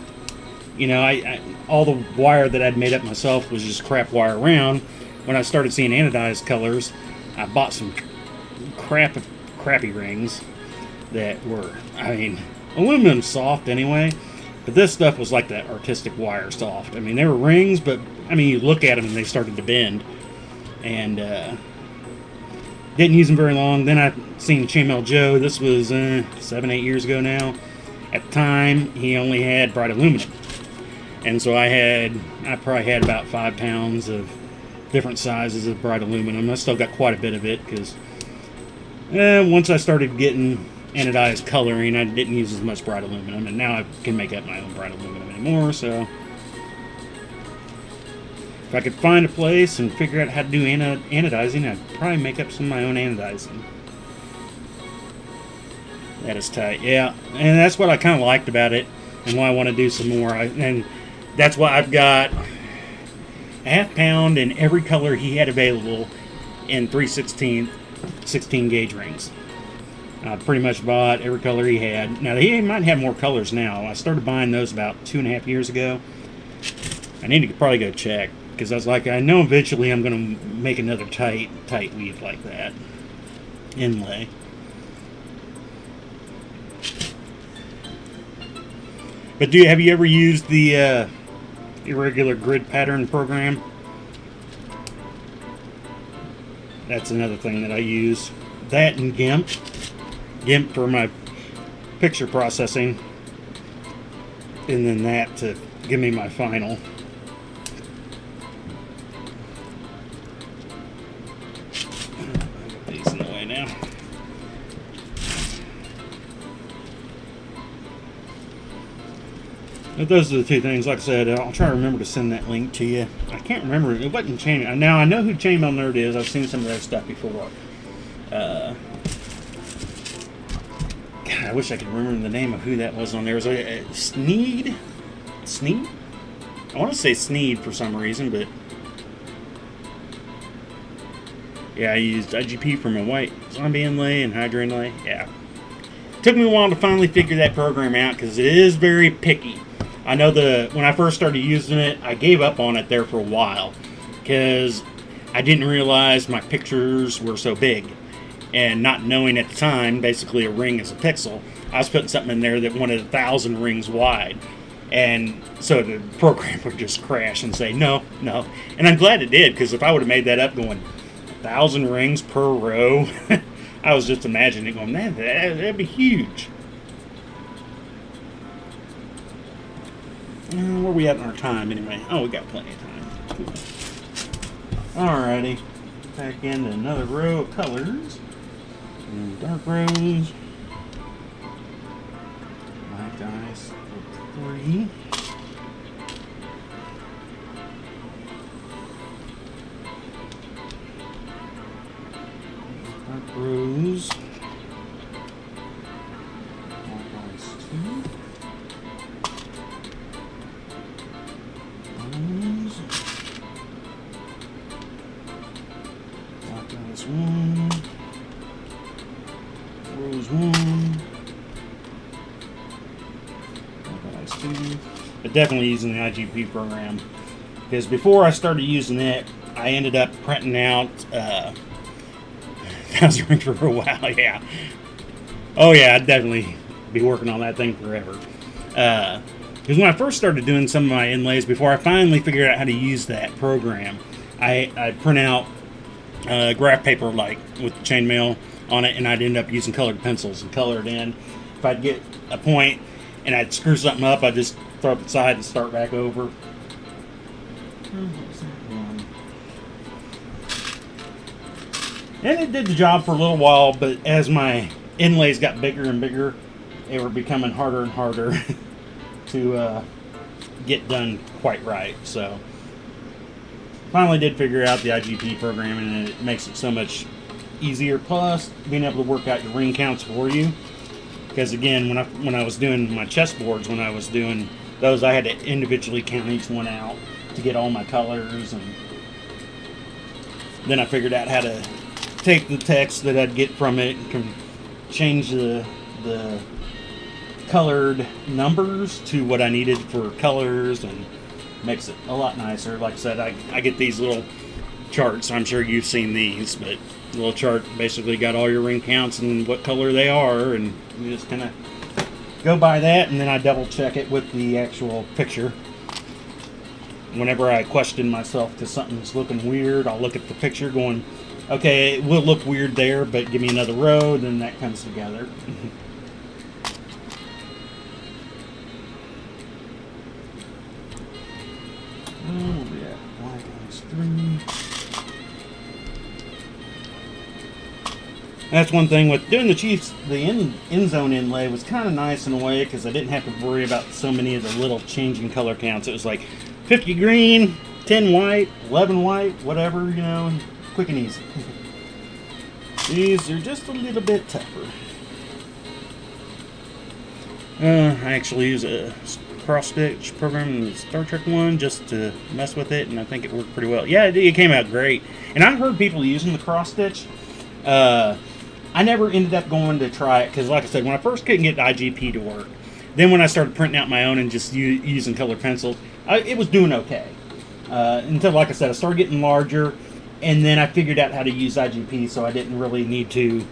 I all the wire that I'd made up myself was just crap wire around. When I started seeing anodized colors, I bought some crappy rings that were, aluminum soft anyway, but this stuff was like that artistic wire soft. I mean, they were rings, but, you look at them and they started to bend. And, didn't use them very long. Then I seen Chainmail Joe. This was 7-8 years ago now. At the time, he only had bright aluminum. And so I probably had about 5 pounds of different sizes of bright aluminum. I still got quite a bit of it because once I started getting anodized coloring, I didn't use as much bright aluminum, and now I can make up my own bright aluminum anymore. So if I could find a place and figure out how to do anodizing, I'd probably make up some of my own anodizing. That is tight, yeah, and that's what I kind of liked about it, and why I want to do some more. And that's why I've got a half pound in every color he had available in 3/16 16 gauge rings. I pretty much bought every color he had. Now, he might have more colors now. I started buying those about 2.5 years ago. I need to probably go check, because I was like, I know eventually I'm going to make another tight weave like that. Inlay. But have you ever used the irregular grid pattern program? That's another thing that I use. That and GIMP. GIMP for my picture processing. And then that to give me my final. I'll put these in the way now. But those are the two things. Like I said, I'll try to remember to send that link to you. I can't remember. It wasn't Chainmail. Now, I know who Chainmail Nerd is. I've seen some of their stuff before. God, I wish I could remember the name of who that was on there. It was Sneed? Sneed? I want to say Sneed for some reason, but yeah, I used IGP for my white zombie inlay and Hydra inlay. Yeah. Took me a while to finally figure that program out because it is very picky. I know when I first started using it, I gave up on it there for a while because I didn't realize my pictures were so big. And not knowing at the time, basically a ring is a pixel, I was putting something in there that wanted 1,000 rings wide. And so the program would just crash and say, no. And I'm glad it did, because if I would have made that up going 1,000 rings per row, I was just imagining going, man, that'd be huge. Where are we at in our time anyway? Oh, we got plenty of time. Cool. Alrighty. Back into another row of colors. And dark rose. Black ice. 3. Dark rose. Black ice 2. Rose. Black ice 1. Rose 1. definitely using the IGP program. Because before I started using it, I ended up printing out Thousand Rings for a while, yeah. Oh yeah, I'd definitely be working on that thing forever. Because when I first started doing some of my inlays, before I finally figured out how to use that program, I'd print out graph paper like with chainmail on it, and I'd end up using colored pencils and color it in. If I'd get a point and I'd screw something up, I'd just throw it aside and start back over. And it did the job for a little while, but as my inlays got bigger and bigger, they were becoming harder and harder to get done quite right. So finally did figure out the IGP program, and it makes it so much easier. Plus, being able to work out your ring counts for you. Because again, when I was doing my chessboards, when I was doing those, I had to individually count each one out to get all my colors, and then I figured out how to take the text that I'd get from it and change the colored numbers to what I needed for colors, and makes it a lot nicer. Like I said, I get these little charts. I'm sure you've seen these, but the little chart basically got all your ring counts and what color they are, and you just kind of go by that, and then I double check it with the actual picture. Whenever I question myself because something's looking weird, I'll look at the picture going, okay, it will look weird there, but give me another row, then that comes together. Oh, yeah, black is 3. That's one thing with doing the Chiefs. The end zone inlay was kind of nice in a way because I didn't have to worry about so many of the little changing color counts. It was like 50 green, 10 white, 11 white, whatever, you know, quick and easy. These are just a little bit tougher. I actually use a cross-stitch program in the Star Trek one just to mess with it, and I think it worked pretty well. Yeah, it came out great. And I've heard people using the cross-stitch. I never ended up going to try it because, like I said, when I first couldn't get IGP to work, then when I started printing out my own and just using colored pencils, it was doing okay. Until, like I said, I started getting larger, and then I figured out how to use IGP, so I didn't really need to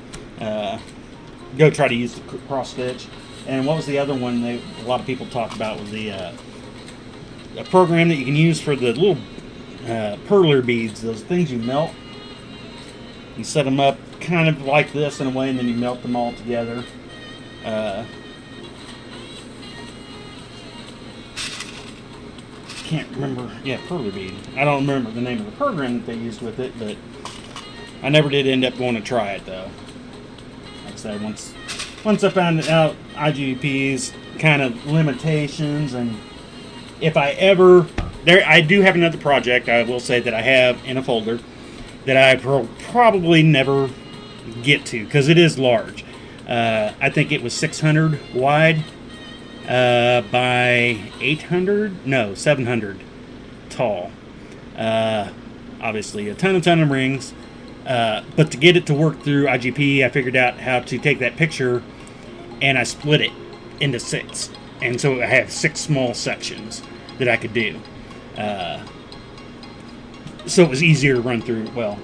go try to use the cross stitch. And what was the other one a lot of people talk about was a program that you can use for the little perler beads, those things you melt. You set them up kind of like this in a way, and then you melt them all together. Can't remember. Yeah, perler bead. I don't remember the name of the program that they used with it, but I never did end up going to try it though. Like I said, once I found out IGP's kind of limitations, and if I ever I do have another project I will say that I have in a folder that I probably never get to because it is large. I think it was 600 wide by 800, no, 700 tall. Obviously a ton of rings. But to get it to work through IGP, I figured out how to take that picture and I split it into 6. And so I have 6 small sections that I could do. So it was easier to run through. Well,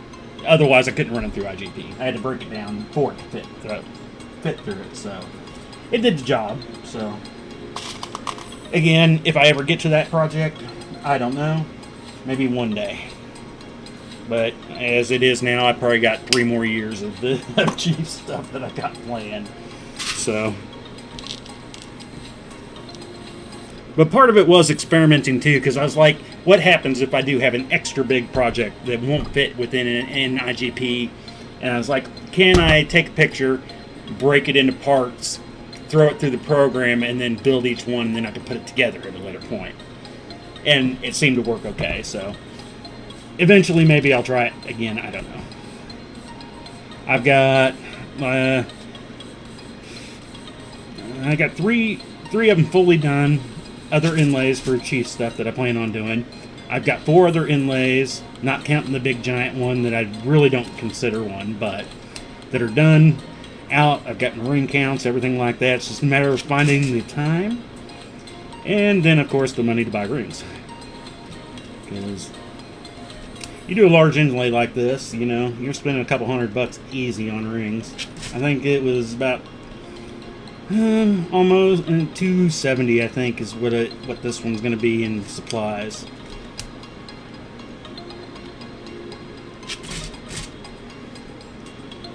otherwise I couldn't run it through IGP. I had to break it down for it to fit through it. So it did the job. So again, if I ever get to that project, I don't know. Maybe one day. But as it is now, I probably got 3 more years of the Chief stuff that I got planned. So, but part of it was experimenting too, because I was like, what happens if I do have an extra big project that won't fit within an IGP? And I was like, can I take a picture, break it into parts, throw it through the program, and then build each one, and then I can put it together at a later point. And it seemed to work okay, so eventually maybe I'll try it again, I don't know. I've got I got three of them fully done, other inlays for Chief stuff that I plan on doing. I've got 4 other inlays, not counting the big giant one that I really don't consider one, but that are done out. I've got ring counts, everything like that. It's just a matter of finding the time And then, of course, the money to buy rings. Because you do a large inlay like this, you know, you're spending a couple $100 easy on rings. I think it was about almost $270, I think, is what this one's going to be in supplies.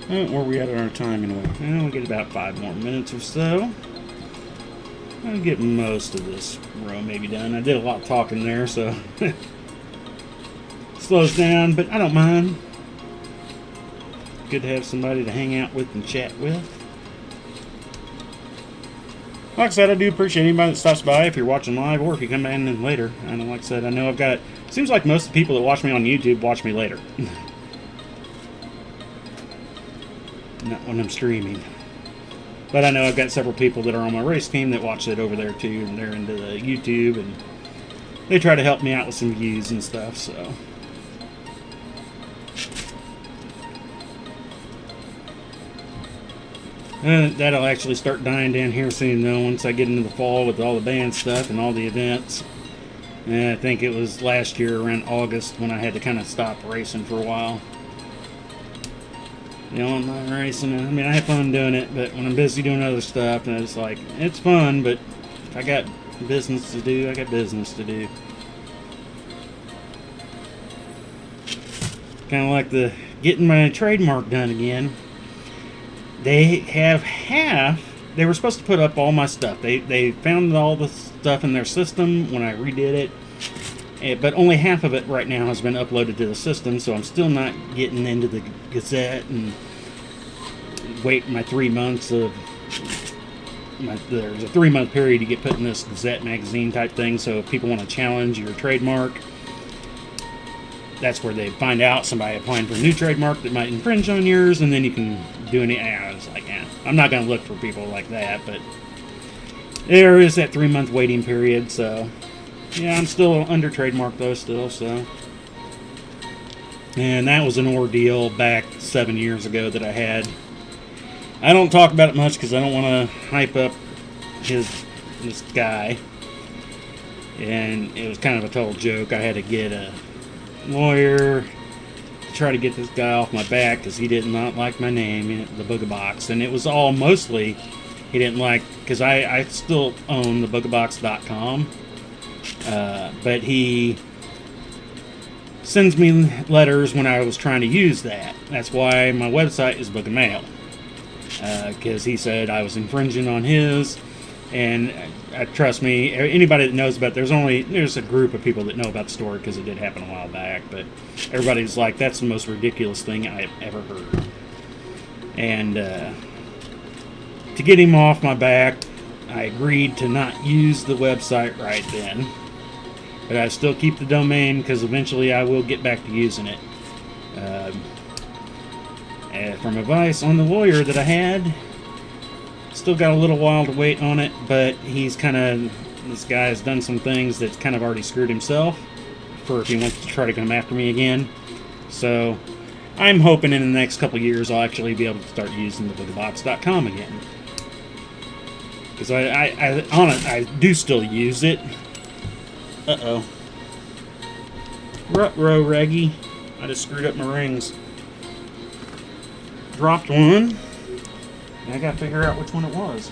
Where are we at on our time anyway? Well, we get about 5 more minutes or so. I'll get most of this row maybe done. I did a lot of talking there, so slows down, but I don't mind. Good to have somebody to hang out with and chat with. Like I said, I do appreciate anybody that stops by if you're watching live or if you come in later. And like I said, I know I've got, seems like most of the people that watch me on YouTube watch me later. Not when I'm streaming. But I know I've got several people that are on my race team that watch it over there too, and they're into the YouTube, and they try to help me out with some views and stuff, so. That'll actually start dying down here soon though, once I get into the fall with all the band stuff and all the events. And I think it was last year around August when I had to kind of stop racing for a while. You know, I'm not racing. I mean, I have fun doing it, but when I'm busy doing other stuff, and it's like, it's fun, but if I got business to do, I got business to do. Kind of like the getting my trademark done again. They they were supposed to put up all my stuff. They found all the stuff in their system when I redid it. But only half of it right now has been uploaded to the system, so I'm still not getting into the Gazette and wait my 3 months of... There's a 3-month period to get put in this Gazette magazine type thing, so if people want to challenge your trademark, that's where they find out somebody applying for a new trademark that might infringe on yours, and then you can do any... I was like, I'm not going to look for people like that, but there is that 3-month waiting period, so... Yeah, I'm still under trademark though, still, so. And that was an ordeal back 7 years ago that I had. I don't talk about it much because I don't want to hype up this guy. And it was kind of a total joke. I had to get a lawyer to try to get this guy off my back because he did not like my name, the Booga Box. And it was all mostly he didn't like, because I still own the boogabox.com. But he sends me letters when I was trying to use that. That's why my website is Booga Mail. Because he said I was infringing on his. And trust me, anybody that knows about it, there's a group of people that know about the story because it did happen a while back. But everybody's like, that's the most ridiculous thing I've ever heard. And to get him off my back, I agreed to not use the website right then, but I still keep the domain because eventually I will get back to using it. From advice on the lawyer that I had, still got a little while to wait on it, but this guy has done some things that's kind of already screwed himself for if he wants to try to come after me again. So I'm hoping in the next couple years I'll actually be able to start using the boogabox.com again. Because I do still use it. Uh-oh. Ruh-roh, Reggie. I just screwed up my rings. Dropped one. And I gotta figure out which one it was.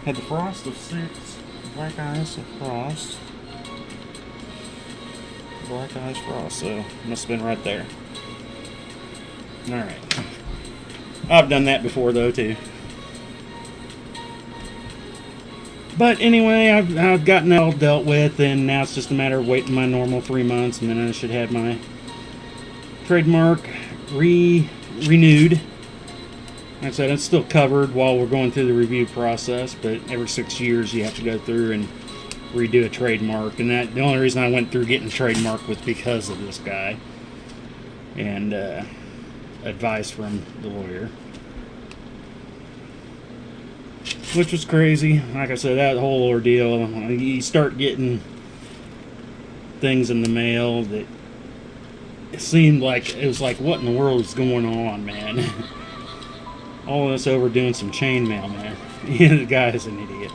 Had the Frost of 6. Black Ice of Frost. Black Ice Frost, so it must have been right there. Alright. I've done that before, though, too. But anyway, I've gotten that all dealt with, and now it's just a matter of waiting my normal 3 months, and then I should have my trademark renewed. Like I said, it's still covered while we're going through the review process, but every 6 years you have to go through and redo a trademark, and the only reason I went through getting a trademark was because of this guy, and advice from the lawyer. Which was crazy. Like I said, that whole ordeal, you start getting things in the mail that it seemed like, it was like, what in the world is going on, man? All this over doing some chain mail, man. The guy is an idiot.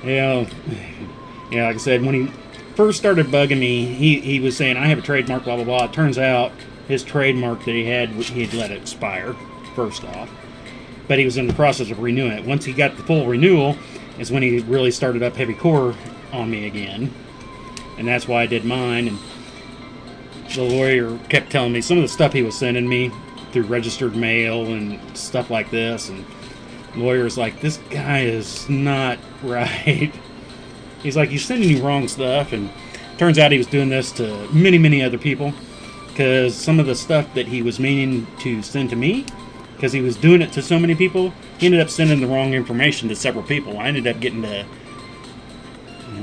Yeah, yeah. Like I said, when he first started bugging me, he was saying I have a trademark, blah blah blah. It turns out his trademark that he had let it expire. First off, but he was in the process of renewing it. Once he got the full renewal, is when he really started up heavy core on me again, and that's why I did mine. And the lawyer kept telling me some of the stuff he was sending me through registered mail and stuff like this, and the lawyer's like, this guy is not right. He's like, he's sending you wrong stuff. And turns out he was doing this to many other people, because some of the stuff that he was meaning to send to me, because he was doing it to so many people, he ended up sending the wrong information to several people. I ended up getting to,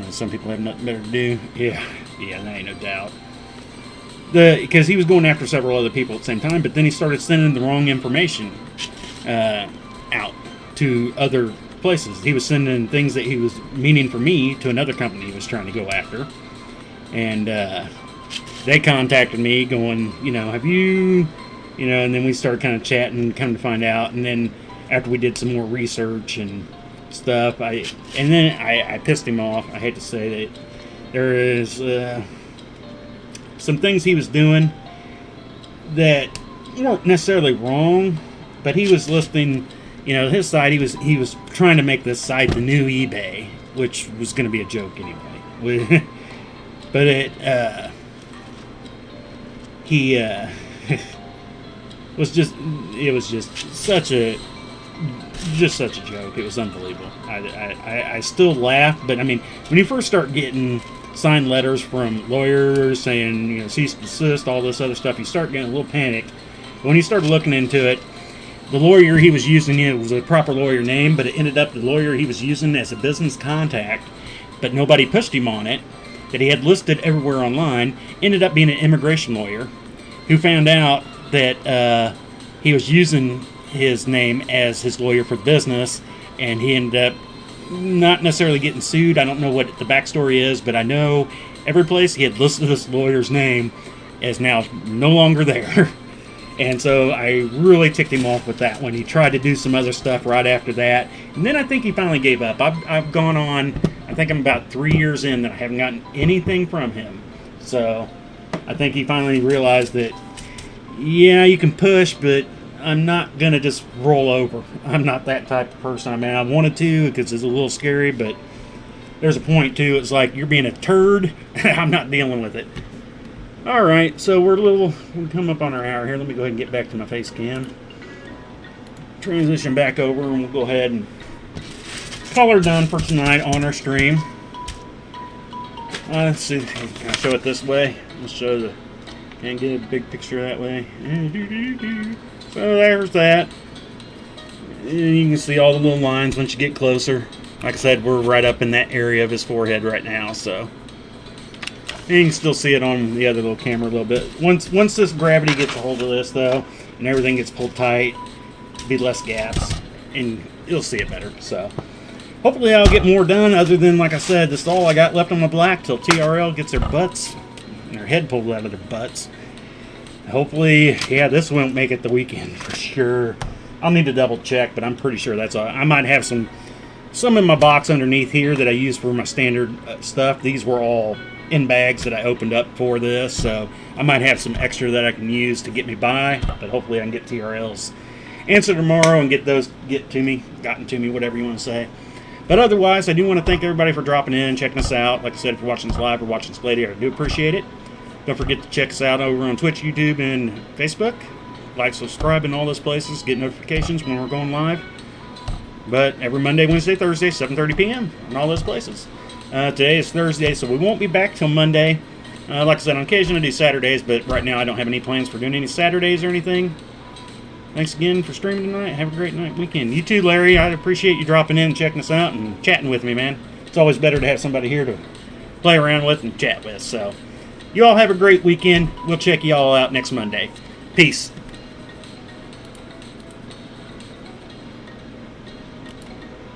some people have nothing better to do. Yeah, that ain't no doubt. Because he was going after several other people at the same time, but then he started sending the wrong information out to other places. He was sending things that he was meaning for me to another company he was trying to go after. And they contacted me going, have you, and then we started kind of chatting, come to find out. And then after we did some more research and stuff, I pissed him off. I hate to say that there is some things he was doing that weren't necessarily wrong, but he was listing, his site. He was trying to make this site the new eBay, which was going to be a joke anyway. But he was just such a joke. It was unbelievable. I still laugh, but I mean, when you first start getting signed letters from lawyers saying, cease and desist, all this other stuff, you start getting a little panicked. When you start looking into it, the lawyer he was using, it was a proper lawyer name, but it ended up the lawyer he was using as a business contact, but nobody pushed him on it, that he had listed everywhere online, ended up being an immigration lawyer who found out that he was using his name as his lawyer for business, and he ended up not necessarily getting sued. I don't know what the backstory is, but I know every place he had listed this lawyer's name is now no longer there. And so I really ticked him off with that when he tried to do some other stuff right after that. And then I think he finally gave up. I've gone on, I think I'm about 3 years in that I haven't gotten anything from him. So I think he finally realized that, yeah, you can push, but I'm not going to just roll over. I'm not that type of person. I mean, I wanted to because it's a little scary, but there's a point, too. It's like you're being a turd. I'm not dealing with it. All right, so we'll come up on our hour here. Let me go ahead and get back to my face cam. Transition back over, and we'll go ahead and call her done for tonight on our stream. Let's see. Can I show it this way? Let's show the... Can't get a big picture that way. So there's that. And you can see all the little lines once you get closer. Like I said, we're right up in that area of his forehead right now, so... And you can still see it on the other little camera a little bit. Once this gravity gets a hold of this, though, and everything gets pulled tight, there'll be less gaps, and you'll see it better. So, hopefully I'll get more done, other than, like I said, this is all I got left on my black till TRL gets their butts, their head pulled out of their butts. Hopefully, yeah, this won't make it the weekend for sure. I'll need to double check, but I'm pretty sure that's all. I might have some in my box underneath here that I use for my standard stuff. These were all in bags that I opened up for this, so I might have some extra that I can use to get me by, but hopefully I can get TRL's answer tomorrow and get those gotten to me, whatever you want to say. But otherwise, I do want to thank everybody for dropping in, checking us out. Like I said, if you're watching this live or watching this later, I do appreciate it. Don't forget to check us out over on Twitch, YouTube, and Facebook. Like, subscribe in all those places, get notifications when we're going live. But every Monday, Wednesday, Thursday, 7:30 p.m. in all those places. Today is Thursday, so we won't be back till Monday. Like I said, on occasion I do Saturdays, but right now I don't have any plans for doing any Saturdays or anything. Thanks again for streaming tonight. Have a great night, weekend. You too, Larry. I appreciate you dropping in, checking us out, and chatting with me, man. It's always better to have somebody here to play around with and chat with. So, you all have a great weekend. We'll check you all out next Monday. Peace.